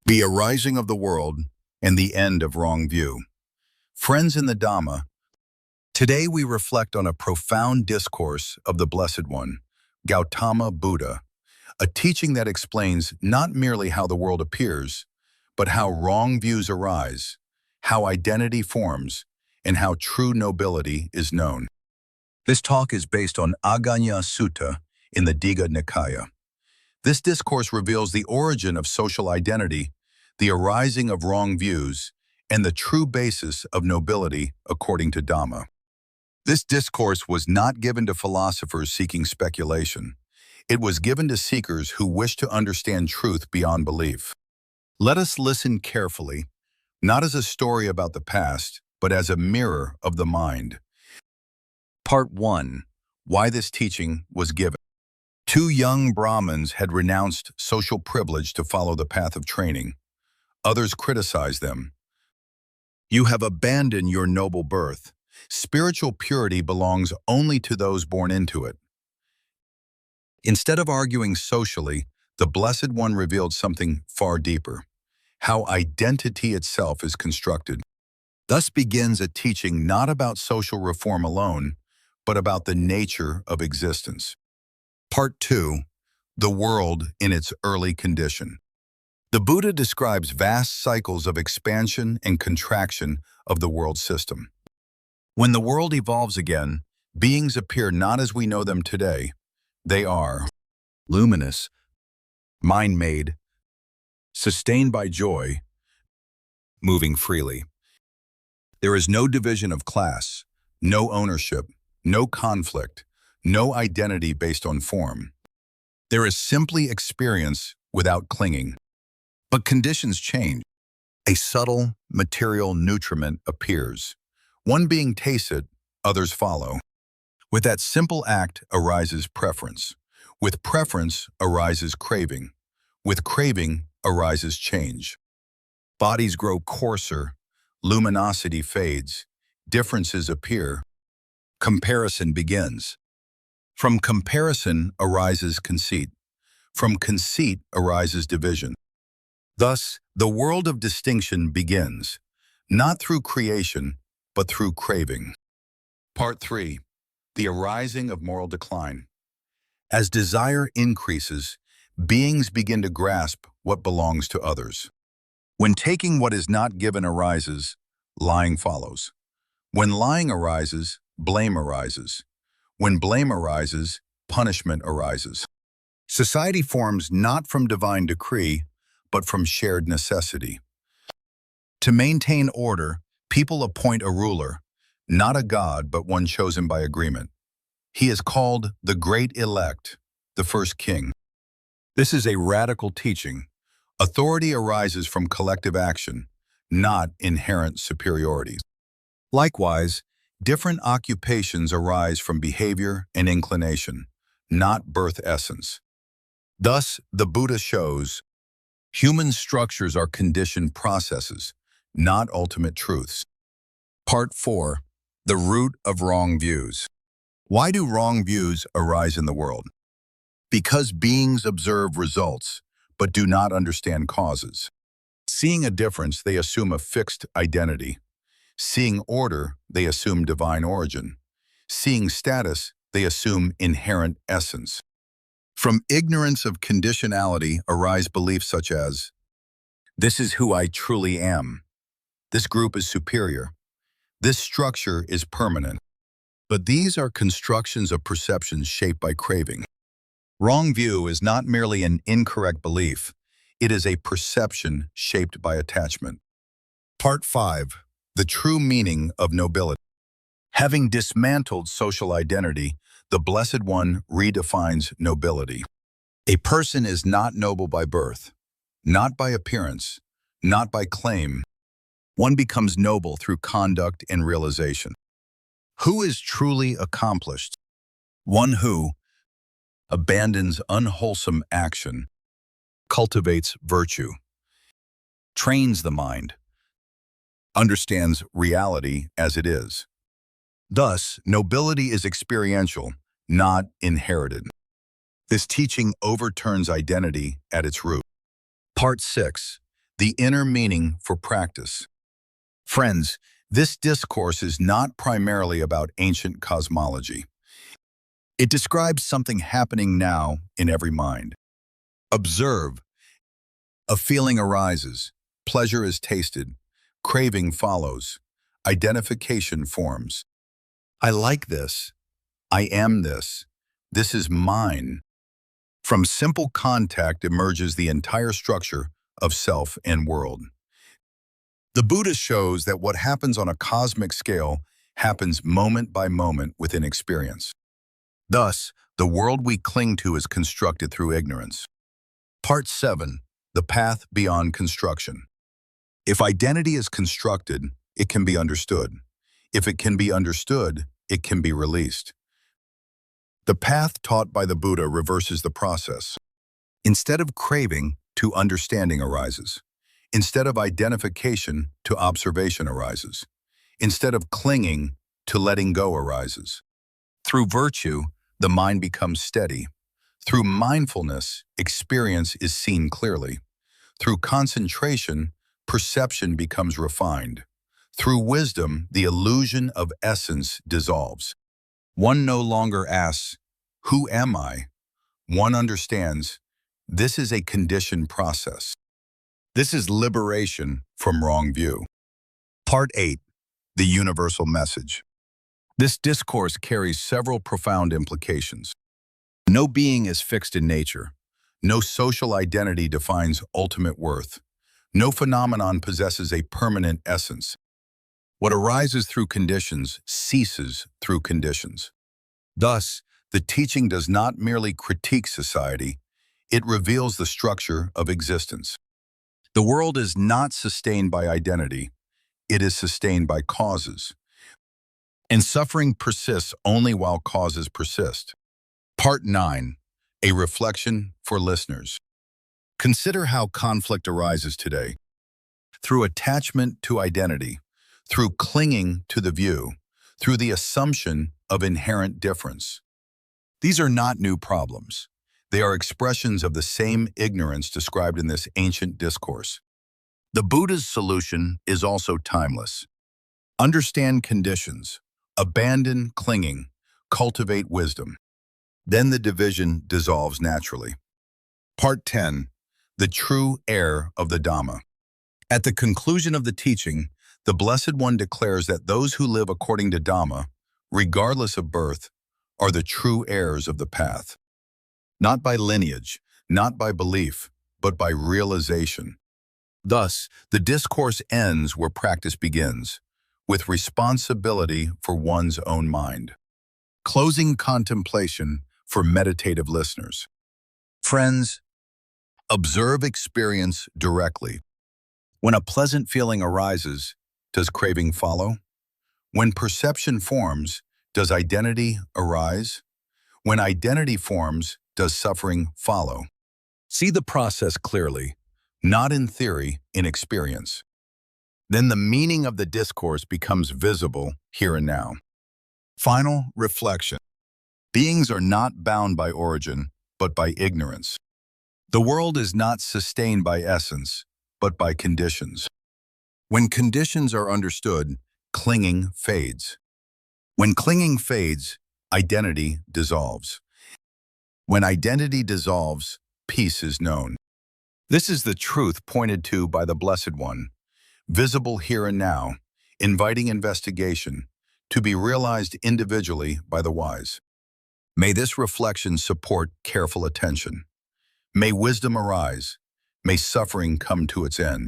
The arising of the world and the end of wrong view. Friends in the Dhamma, today we reflect on a profound discourse of the Blessed One, Gautama Buddha, a teaching that explains not merely how the world appears, but how wrong views arise, how identity forms, and how true nobility is known. This talk is based on Aggañña Sutta in the Dīgha Nikāya. This discourse reveals the origin of social identity, the arising of wrong views, and the true basis of nobility according to Dhamma. This discourse was not given to philosophers seeking speculation. It was given to seekers who wish to understand truth beyond belief. Let us listen carefully, not as a story about the past, but as a mirror of the mind. Part 1. Why this teaching was given. Two young Brahmins had renounced social privilege to follow the path of training. Others criticized them. You have abandoned your noble birth. Spiritual purity belongs only to those born into it. Instead of arguing socially, the Blessed One revealed something far deeper, how identity itself is constructed. Thus begins a teaching not about social reform alone, but about the nature of existence. Part 2. The world in its early condition. The Buddha describes vast cycles of expansion and contraction of the world system. When the world evolves again, beings appear not as we know them today. They are luminous, mind-made, sustained by joy, moving freely. There is no division of class, no ownership, no conflict, no identity based on form. There is simply experience without clinging. But conditions change. A subtle, material nutriment appears. One being tastes it, others follow. With that simple act arises preference. With preference arises craving. With craving arises change. Bodies grow coarser, luminosity fades, differences appear. Comparison begins. From comparison arises conceit. From conceit arises division. Thus, the world of distinction begins, not through creation, but through craving. Part 3. The arising of moral decline. As desire increases, beings begin to grasp what belongs to others. When taking what is not given arises, lying follows. When lying arises, blame arises. When blame arises, punishment arises. Society forms not from divine decree, but from shared necessity. To maintain order, people appoint a ruler, not a god, but one chosen by agreement. He is called the Great Elect, the first king. This is a radical teaching. Authority arises from collective action, not inherent superiority. Likewise, different occupations arise from behavior and inclination, not birth essence. Thus, the Buddha shows human structures are conditioned processes, not ultimate truths. Part 4. The root of wrong views. Why do wrong views arise in the world? Because beings observe results, but do not understand causes. Seeing a difference, they assume a fixed identity. Seeing order, they assume divine origin. Seeing status, they assume inherent essence. From ignorance of conditionality arise beliefs such as, this is who I truly am. This group is superior. This structure is permanent. But these are constructions of perceptions shaped by craving. Wrong view is not merely an incorrect belief. It is a perception shaped by attachment. Part 5. The true meaning of nobility. Having dismantled social identity, the Blessed One redefines nobility. A person is not noble by birth, not by appearance, not by claim. One becomes noble through conduct and realization. Who is truly accomplished? One who abandons unwholesome action, cultivates virtue, trains the mind, understands reality as it is. Thus, nobility is experiential, not inherited. This teaching overturns identity at its root. Part 6. the inner meaning for practice. Friends, this discourse is not primarily about ancient cosmology. It describes something happening now in every mind. Observe. A feeling arises, pleasure is tasted, craving follows, identification forms. I like this. I am this. This is mine. From simple contact emerges the entire structure of self and world. The Buddha shows that what happens on a cosmic scale happens moment by moment within experience. Thus, the world we cling to is constructed through ignorance. Part 7. The Path Beyond Construction. If identity is constructed, it can be understood. If it can be understood, it can be released. The path taught by the Buddha reverses the process. Instead of craving, to understanding arises. Instead of identification, to observation arises. Instead of clinging, to letting go arises. Through virtue, the mind becomes steady. Through mindfulness, experience is seen clearly. Through concentration, perception becomes refined. Through wisdom, the illusion of essence dissolves. One no longer asks, "Who am I?" One understands, this is a conditioned process. This is liberation from wrong view. Part 8. The Universal Message. This discourse carries several profound implications. No being is fixed in nature. No social identity defines ultimate worth. No phenomenon possesses a permanent essence. What arises through conditions ceases through conditions. Thus, the teaching does not merely critique society, it reveals the structure of existence. The world is not sustained by identity, it is sustained by causes. And suffering persists only while causes persist. Part 9. A reflection for listeners. Consider how conflict arises today. Through attachment to identity, through clinging to the view, through the assumption of inherent difference. These are not new problems. They are expressions of the same ignorance described in this ancient discourse. The Buddha's solution is also timeless. Understand conditions, abandon clinging, cultivate wisdom. Then the division dissolves naturally. Part 10. The True Heir of the Dhamma. At the conclusion of the teaching, the Blessed One declares that those who live according to Dhamma, regardless of birth, are the true heirs of the path. Not by lineage, not by belief, but by realization. Thus, the discourse ends where practice begins, with responsibility for one's own mind. Closing contemplation for meditative listeners. Friends, observe experience directly. When a pleasant feeling arises, does craving follow? When perception forms, does identity arise? When identity forms, does suffering follow? See the process clearly, not in theory, in experience. Then the meaning of the discourse becomes visible here and now. Final reflection. Beings are not bound by origin, but by ignorance. The world is not sustained by essence, but by conditions. When conditions are understood, clinging fades. When clinging fades, identity dissolves. When identity dissolves, peace is known. This is the truth pointed to by the Blessed One, visible here and now, inviting investigation, to be realized individually by the wise. May this reflection support careful attention. May wisdom arise. May suffering come to its end.